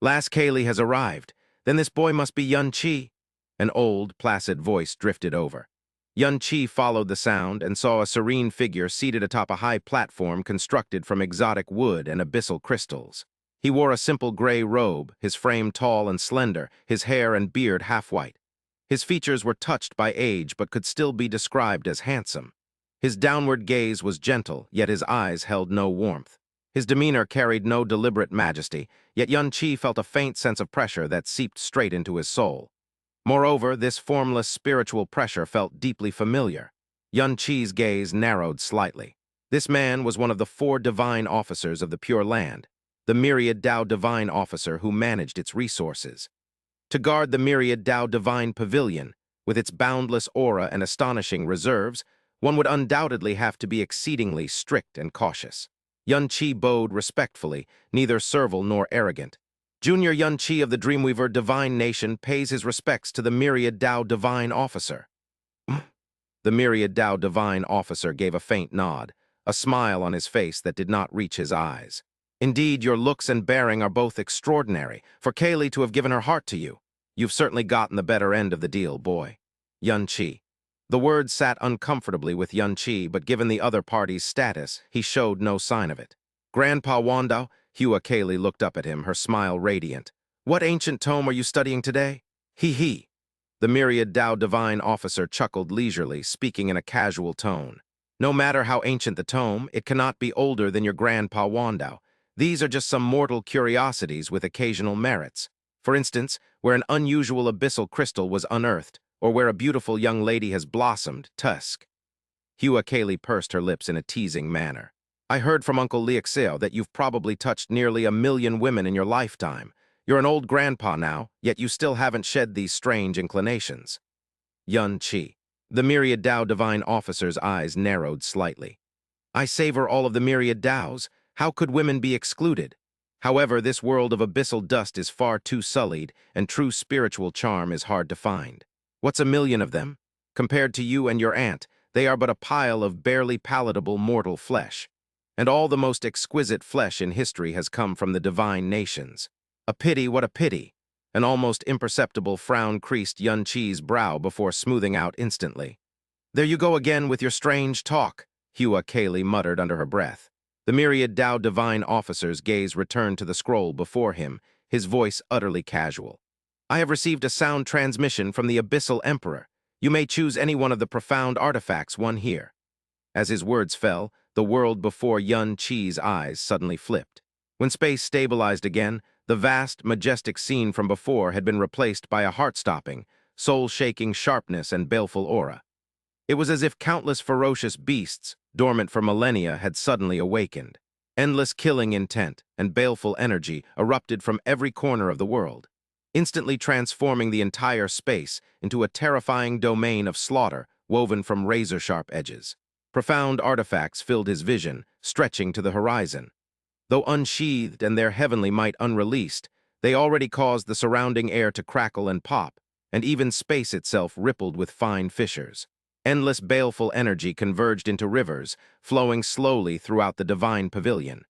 Last Kaylee has arrived. Then this boy must be Yun Chi. An old, placid voice drifted over. Yun Chi followed the sound and saw a serene figure seated atop a high platform constructed from exotic wood and abyssal crystals. He wore a simple gray robe, his frame tall and slender, his hair and beard half-white. His features were touched by age but could still be described as handsome. His downward gaze was gentle, yet his eyes held no warmth. His demeanor carried no deliberate majesty, yet Yun Chi felt a faint sense of pressure that seeped straight into his soul. Moreover, this formless spiritual pressure felt deeply familiar. Yun Chi's gaze narrowed slightly. This man was one of the 4 divine officers of the Pure Land, the myriad Tao divine officer who managed its resources. To guard the myriad Tao divine pavilion, with its boundless aura and astonishing reserves, one would undoubtedly have to be exceedingly strict and cautious. Yun Chi bowed respectfully, neither servile nor arrogant. Junior Yun Chi of the Dreamweaver Divine Nation pays his respects to the myriad Tao Divine Officer. The myriad Tao Divine Officer gave a faint nod, a smile on his face that did not reach his eyes. Indeed, your looks and bearing are both extraordinary. For Kaylee to have given her heart to you, you've certainly gotten the better end of the deal, boy. Yun Chi. The words sat uncomfortably with Yun Chi, but given the other party's status, he showed no sign of it. Grandpa Wando, Hua Kaylee looked up at him, her smile radiant. What ancient tome are you studying today? He. The myriad Tao Divine Officer chuckled leisurely, speaking in a casual tone. No matter how ancient the tome, it cannot be older than your Grandpa Wando. These are just some mortal curiosities with occasional merits. For instance, where an unusual abyssal crystal was unearthed, or where a beautiful young lady has blossomed, tusk. Hua Kaylee pursed her lips in a teasing manner. I heard from Uncle Liexio that you've probably touched nearly 1,000,000 women in your lifetime. You're an old grandpa now, yet you still haven't shed these strange inclinations. Yun Chi. The myriad Tao Divine Officer's eyes narrowed slightly. I savor all of the myriad Taos. How could women be excluded? However, this world of abyssal dust is far too sullied, and true spiritual charm is hard to find. What's 1,000,000 of them? Compared to you and your aunt, they are but a pile of barely palatable mortal flesh. And all the most exquisite flesh in history has come from the divine nations. A pity, what a pity! An almost imperceptible frown creased Yun Chi's brow before smoothing out instantly. There you go again with your strange talk, Hua Kaylee muttered under her breath. The myriad Tao Divine Officer's gaze returned to the scroll before him, his voice utterly casual. I have received a sound transmission from the Abyssal Emperor. You may choose any one of the profound artifacts won here. As his words fell, the world before Yun Chi's eyes suddenly flipped. When space stabilized again, the vast, majestic scene from before had been replaced by a heart-stopping, soul-shaking sharpness and baleful aura. It was as if countless ferocious beasts, dormant for millennia, had suddenly awakened. Endless killing intent and baleful energy erupted from every corner of the world, instantly transforming the entire space into a terrifying domain of slaughter woven from razor-sharp edges. Profound artifacts filled his vision, stretching to the horizon. Though unsheathed and their heavenly might unreleased, they already caused the surrounding air to crackle and pop, and even space itself rippled with fine fissures. Endless baleful energy converged into rivers, flowing slowly throughout the divine pavilion.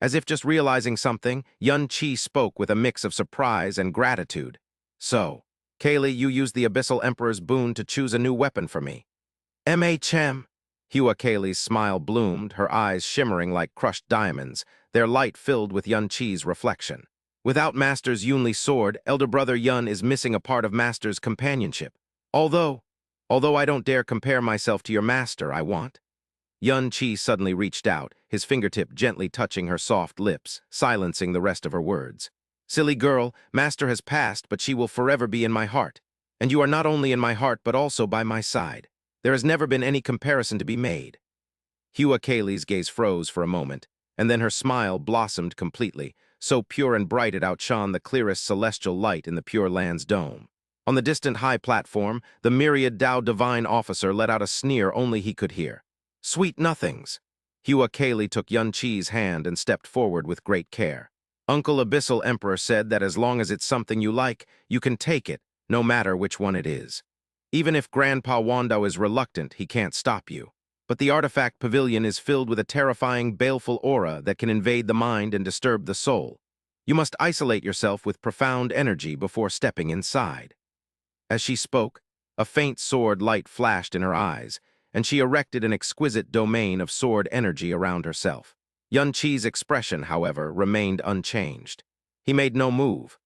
As if just realizing something, Yun Chi spoke with a mix of surprise and gratitude. So, Kaylee, you used the Abyssal Emperor's boon to choose a new weapon for me. M.H.M. Hua Kaylee's smile bloomed, her eyes shimmering like crushed diamonds, their light filled with Yun Chi's reflection. Without Master's Yunli's sword, elder brother Yun is missing a part of Master's companionship. Although I don't dare compare myself to your master, I want. Yun Chi suddenly reached out, his fingertip gently touching her soft lips, silencing the rest of her words. Silly girl, Master has passed, but she will forever be in my heart. And you are not only in my heart, but also by my side. There has never been any comparison to be made. Hua Kaylee's gaze froze for a moment, and then her smile blossomed completely, so pure and bright it outshone the clearest celestial light in the Pure Land's dome. On the distant high platform, the myriad Tao Divine Officer let out a sneer only he could hear. Sweet nothings. Hua Kaylee took Yun Chi's hand and stepped forward with great care. Uncle Abyssal Emperor said that as long as it's something you like, you can take it, no matter which one it is. Even if Grandpa Wando is reluctant, he can't stop you. But the artifact pavilion is filled with a terrifying, baleful aura that can invade the mind and disturb the soul. You must isolate yourself with profound energy before stepping inside." As she spoke, a faint sword light flashed in her eyes, and she erected an exquisite domain of sword energy around herself. Yun Qi's expression, however, remained unchanged. He made no move.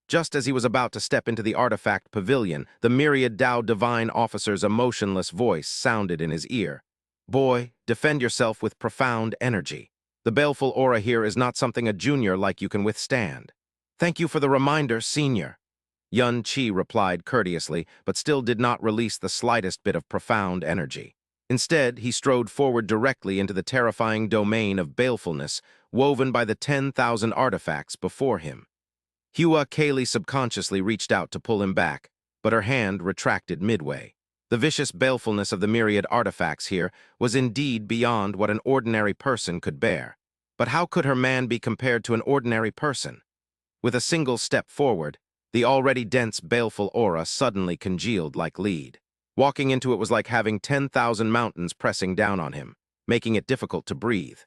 Just as he was about to step into the artifact pavilion, the myriad Dao Divine Officer's emotionless voice sounded in his ear. "Boy, defend yourself with profound energy. The baleful aura here is not something a junior like you can withstand." "Thank you for the reminder, senior." Yun Qi replied courteously, but still did not release the slightest bit of profound energy. Instead, he strode forward directly into the terrifying domain of balefulness woven by the 10,000 artifacts before him. Hua Kaylee subconsciously reached out to pull him back, but her hand retracted midway. The vicious balefulness of the myriad artifacts here was indeed beyond what an ordinary person could bear. But how could her man be compared to an ordinary person? With a single step forward, the already dense, baleful aura suddenly congealed like lead. Walking into it was like having 10,000 mountains pressing down on him, making it difficult to breathe.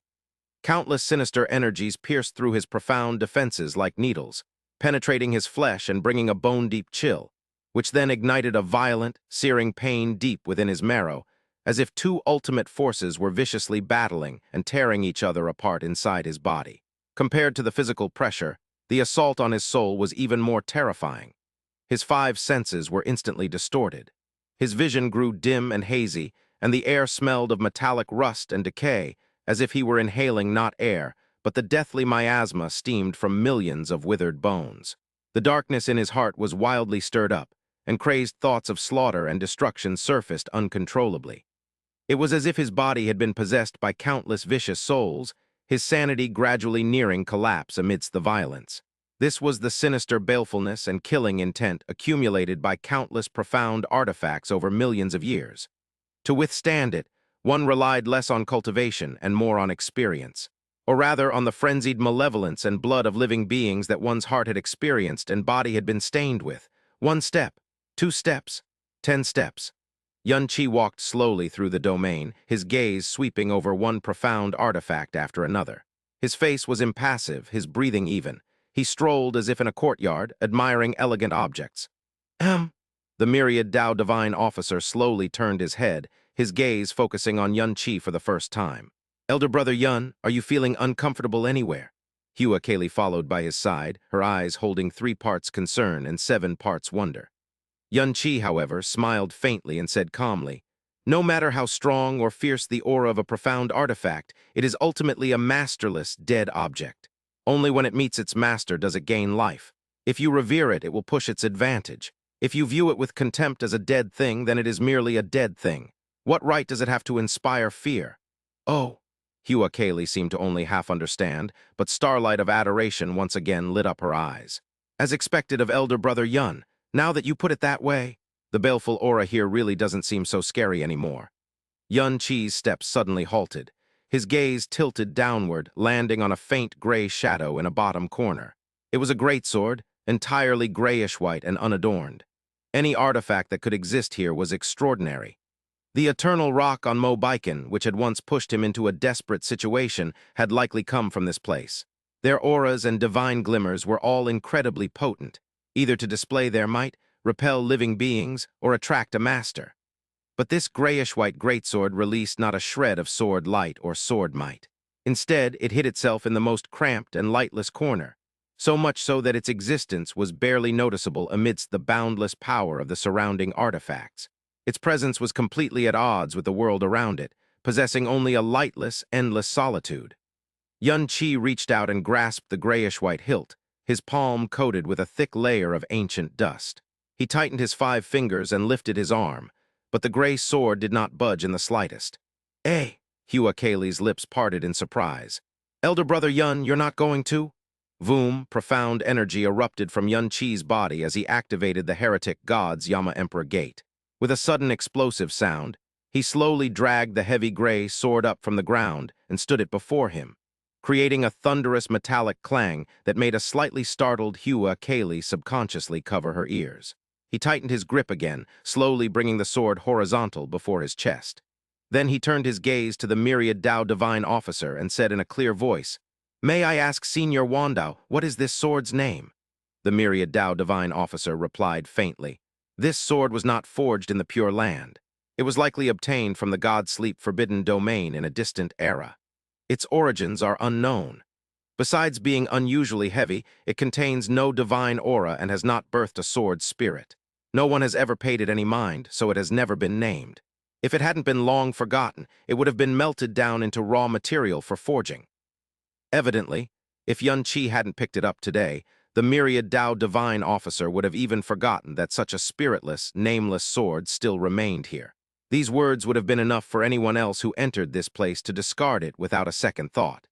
Countless sinister energies pierced through his profound defenses like needles, penetrating his flesh and bringing a bone-deep chill, which then ignited a violent, searing pain deep within his marrow, as if two ultimate forces were viciously battling and tearing each other apart inside his body. Compared to the physical pressure, the assault on his soul was even more terrifying. His 5 senses were instantly distorted. His vision grew dim and hazy, and the air smelled of metallic rust and decay, as if he were inhaling not air, but the deathly miasma steamed from millions of withered bones. The darkness in his heart was wildly stirred up, and crazed thoughts of slaughter and destruction surfaced uncontrollably. It was as if his body had been possessed by countless vicious souls, his sanity gradually nearing collapse amidst the violence. This was the sinister balefulness and killing intent accumulated by countless profound artifacts over millions of years. To withstand it, one relied less on cultivation and more on experience, or rather on the frenzied malevolence and blood of living beings that one's heart had experienced and body had been stained with. 1 step, 2 steps, 10 steps. Yun Qi walked slowly through the domain, his gaze sweeping over one profound artifact after another. His face was impassive, his breathing even. He strolled as if in a courtyard, admiring elegant objects. Ahem. The myriad Dao Divine Officer slowly turned his head, his gaze focusing on Yun Qi for the first time. "Elder Brother Yun, are you feeling uncomfortable anywhere?" Hua Kaylee followed by his side, her eyes holding 3 parts concern and 7 parts wonder. Yun Qi, however, smiled faintly and said calmly, "No matter how strong or fierce the aura of a profound artifact, it is ultimately a masterless, dead object. Only when it meets its master does it gain life. If you revere it, it will push its advantage. If you view it with contempt as a dead thing, then it is merely a dead thing. What right does it have to inspire fear?" "Oh." Hua Kaylee seemed to only half understand, but starlight of adoration once again lit up her eyes. "As expected of Elder Brother Yun, now that you put it that way, the baleful aura here really doesn't seem so scary anymore." Yun Qi's steps suddenly halted. His gaze tilted downward, landing on a faint gray shadow in a bottom corner. It was a greatsword, entirely grayish-white and unadorned. Any artifact that could exist here was extraordinary. The eternal rock on Mobiken, which had once pushed him into a desperate situation, had likely come from this place. Their auras and divine glimmers were all incredibly potent, either to display their might, repel living beings, or attract a master. But this grayish-white greatsword released not a shred of sword light or sword might. Instead, it hid itself in the most cramped and lightless corner, so much so that its existence was barely noticeable amidst the boundless power of the surrounding artifacts. Its presence was completely at odds with the world around it, possessing only a lightless, endless solitude. Yun Qi reached out and grasped the grayish-white hilt, his palm coated with a thick layer of ancient dust. He tightened his 5 fingers and lifted his arm, but the gray sword did not budge in the slightest. "Eh?" Hua Kaylee's lips parted in surprise. "Elder Brother Yun, you're not going to?" Voom, profound energy erupted from Yun Qi's body as he activated the heretic god's Yama Emperor Gate. With a sudden explosive sound, he slowly dragged the heavy gray sword up from the ground and stood it before him, creating a thunderous metallic clang that made a slightly startled Hua Kaylee subconsciously cover her ears. He tightened his grip again, slowly bringing the sword horizontal before his chest. Then he turned his gaze to the myriad Dao Divine Officer and said in a clear voice, May I ask Senior Wandao, what is this sword's name? The myriad Dao divine officer replied faintly. This sword was not forged in the Pure Land. It was likely obtained from the God-Sleep forbidden domain in a distant era. Its origins are unknown. Besides being unusually heavy, it contains no divine aura and has not birthed a sword spirit. No one has ever paid it any mind, so it has never been named. If it hadn't been long forgotten, it would have been melted down into raw material for forging. Evidently, if Yun Qi hadn't picked it up today, the myriad Dao divine officer would have even forgotten that such a spiritless, nameless sword still remained here. These words would have been enough for anyone else who entered this place to discard it without a second thought.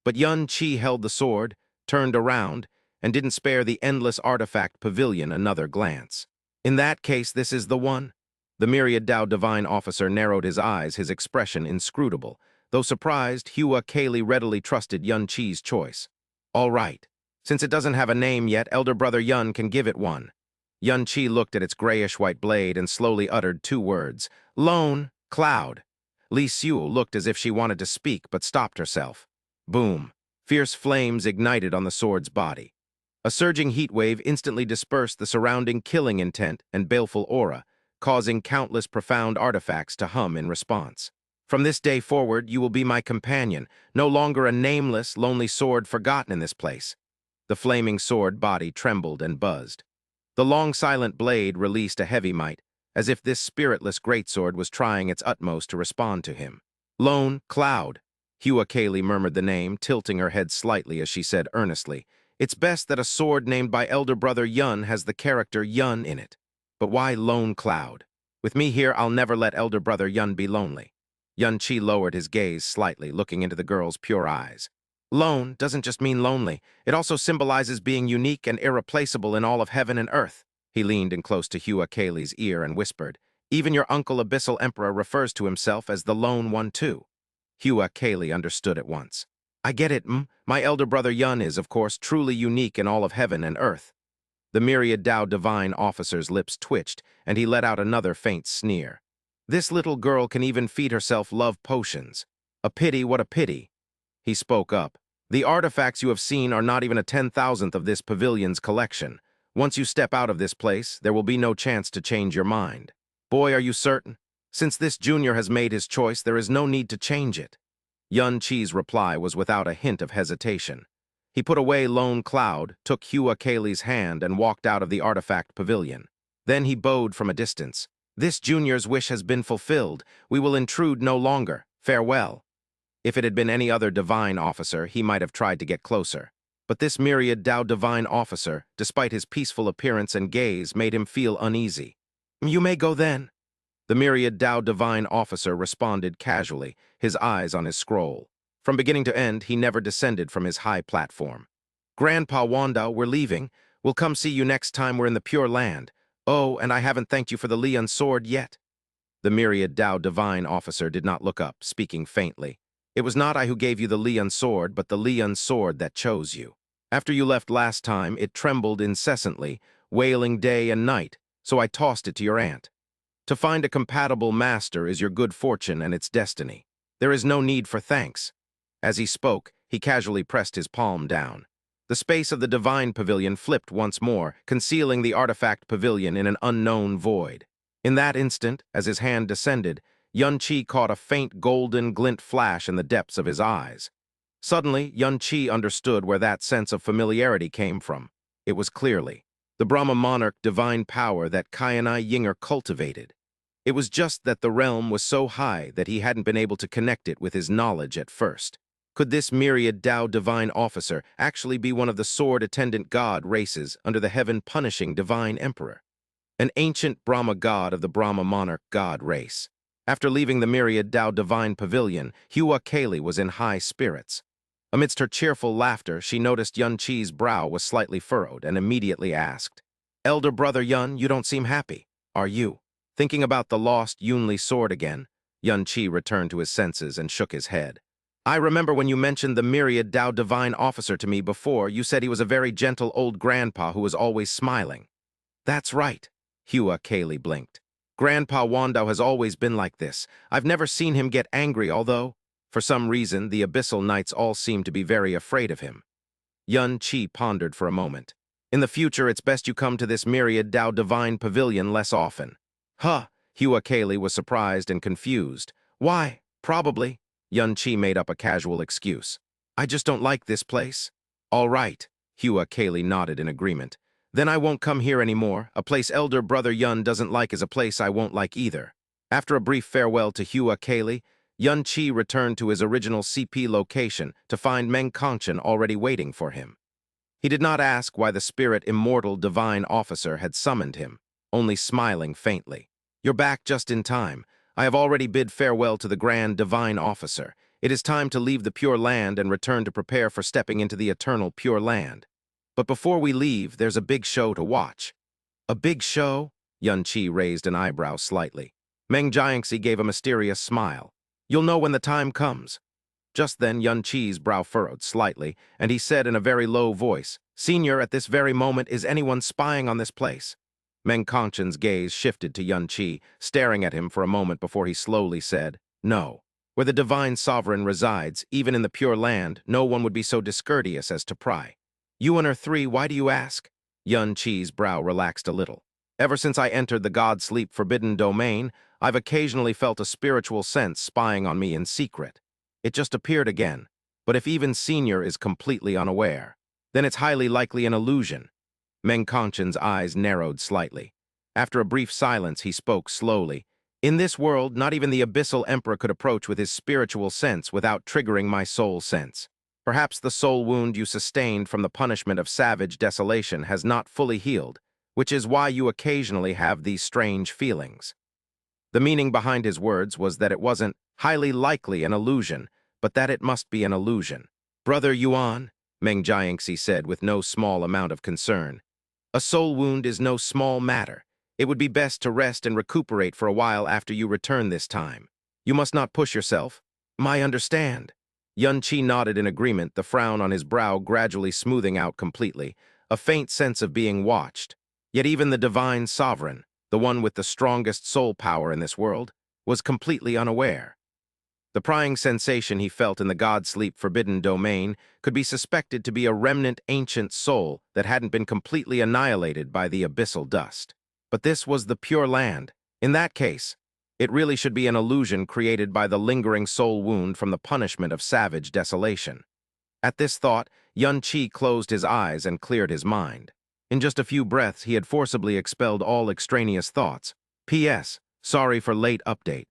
But Yun Qi held the sword, turned around, and didn't spare the endless artifact pavilion another glance. In that case, this is the one. The myriad Dao divine officer narrowed his eyes, his expression inscrutable. Though surprised, Hua Kaylee readily trusted Yun Qi's choice. All right. Since it doesn't have a name yet, elder brother Yun can give it one. Yun Qi looked at its grayish-white blade and slowly uttered two words. Lone, cloud. Li Xiu looked as if she wanted to speak, but stopped herself. Boom. Fierce flames ignited on the sword's body. A surging heat wave instantly dispersed the surrounding killing intent and baleful aura, causing countless profound artifacts to hum in response. From this day forward, you will be my companion, no longer a nameless, lonely sword forgotten in this place. The flaming sword body trembled and buzzed. The long silent blade released a heavy might, as if this spiritless greatsword was trying its utmost to respond to him. Lone, cloud. Hua Kaylee murmured the name, tilting her head slightly as she said earnestly, It's best that a sword named by elder brother Yun has the character Yun in it. But why Lone Cloud? With me here, I'll never let elder brother Yun be lonely. Yun Qi lowered his gaze slightly, looking into the girl's pure eyes. Lone doesn't just mean lonely. It also symbolizes being unique and irreplaceable in all of heaven and earth. He leaned in close to Hua Kaylee's ear and whispered, Even your uncle Abyssal Emperor refers to himself as the Lone One too. Hua Kaylee understood at once. I get it, My elder brother Yun is, of course, truly unique in all of heaven and earth. The myriad Dao divine officer's lips twitched, and he let out another faint sneer. This little girl can even feed herself love potions. A pity, what a pity. He spoke up. The artifacts you have seen are not even a 10,000th of this pavilion's collection. Once you step out of this place, there will be no chance to change your mind. Boy, are you certain? Since this junior has made his choice, there is no need to change it. Yun Qi's reply was without a hint of hesitation. He put away Lone Cloud, took Hua Kaylee's hand, and walked out of the artifact pavilion. Then he bowed from a distance. This junior's wish has been fulfilled. We will intrude no longer. Farewell. If it had been any other divine officer, he might have tried to get closer. But this myriad Dao divine officer, despite his peaceful appearance and gaze, made him feel uneasy. You may go then. The myriad Dao divine officer responded casually, his eyes on his scroll. From beginning to end, he never descended from his high platform. Grandpa Wandao, we're leaving. We'll come see you next time we're in the Pure Land. Oh, and I haven't thanked you for the Lian sword yet. The myriad Dao divine officer did not look up, speaking faintly. It was not I who gave you the Lian sword, but the Lian sword that chose you. After you left last time, it trembled incessantly, wailing day and night, so I tossed it to your aunt. To find a compatible master is your good fortune and its destiny. There is no need for thanks. As he spoke, he casually pressed his palm down. The space of the divine pavilion flipped once more, concealing the artifact pavilion in an unknown void. In that instant, as his hand descended, Yun Qi caught a faint golden glint flash in the depths of his eyes. Suddenly, Yun Qi understood where that sense of familiarity came from. It was clearly the Brahma monarch divine power that Kaianai Yinger cultivated. It was just that the realm was so high that he hadn't been able to connect it with his knowledge at first. Could this myriad Dao divine officer actually be one of the sword-attendant god races under the heaven-punishing divine emperor? An ancient Brahma god of the Brahma monarch god race. After leaving the myriad Dao divine pavilion, Hua Kaylee was in high spirits. Amidst her cheerful laughter, she noticed Yun Qi's brow was slightly furrowed and immediately asked, Elder brother Yun, you don't seem happy. Are you? Thinking about the lost Yunli sword again, Yun Qi returned to his senses and shook his head. I remember when you mentioned the myriad Dao divine officer to me before, you said he was a very gentle old grandpa who was always smiling. That's right. Hua Kaylee blinked. Grandpa Wandao has always been like this. I've never seen him get angry, although, For some reason, the Abyssal Knights all seemed to be very afraid of him. Yun Qi pondered for a moment. In the future, it's best you come to this myriad Dao Divine Pavilion less often. Huh, Hua Kaylee was surprised and confused. Why? Probably. Yun Qi made up a casual excuse. I just don't like this place. All right. Hua Kaylee nodded in agreement. Then I won't come here anymore. A place elder brother Yun doesn't like is a place I won't like either. After a brief farewell to Hua Kaylee, Yun Qi returned to his original CP location to find Meng Kongchen already waiting for him. He did not ask why the spirit immortal divine officer had summoned him, only smiling faintly. You're back just in time. I have already bid farewell to the grand divine officer. It is time to leave the Pure Land and return to prepare for stepping into the eternal Pure Land. But before we leave, there's a big show to watch. A big show? Yun Qi raised an eyebrow slightly. Meng Jiangxi gave a mysterious smile. You'll know when the time comes. Just then, Yun Qi's brow furrowed slightly, and he said in a very low voice, Senior, at this very moment, is anyone spying on this place? Meng Kongchen's gaze shifted to Yun Qi, staring at him for a moment before he slowly said, No. Where the divine sovereign resides, even in the Pure Land, no one would be so discourteous as to pry. You and her three, why do you ask? Yun Qi's brow relaxed a little. Ever since I entered the God-Sleep forbidden domain, I've occasionally felt a spiritual sense spying on me in secret. It just appeared again, but if even Senior is completely unaware, then it's highly likely an illusion. Meng Kongchen's eyes narrowed slightly. After a brief silence, he spoke slowly. In this world, not even the Abyssal Emperor could approach with his spiritual sense without triggering my soul sense. Perhaps the soul wound you sustained from the punishment of savage desolation has not fully healed, which is why you occasionally have these strange feelings. The meaning behind his words was that it wasn't highly likely an illusion, but that it must be an illusion. Brother Yuan, Meng Jiangxi said with no small amount of concern, a soul wound is no small matter. It would be best to rest and recuperate for a while after you return this time. You must not push yourself. I understand. Yun Qi nodded in agreement, the frown on his brow gradually smoothing out completely, a faint sense of being watched. Yet even the divine sovereign, the one with the strongest soul power in this world, was completely unaware. The prying sensation he felt in the God-Sleep forbidden domain could be suspected to be a remnant ancient soul that hadn't been completely annihilated by the abyssal dust. But this was the Pure Land. In that case, it really should be an illusion created by the lingering soul wound from the punishment of savage desolation. At this thought, Yun Qi closed his eyes and cleared his mind. In just a few breaths, he had forcibly expelled all extraneous thoughts. P.S. Sorry for late update.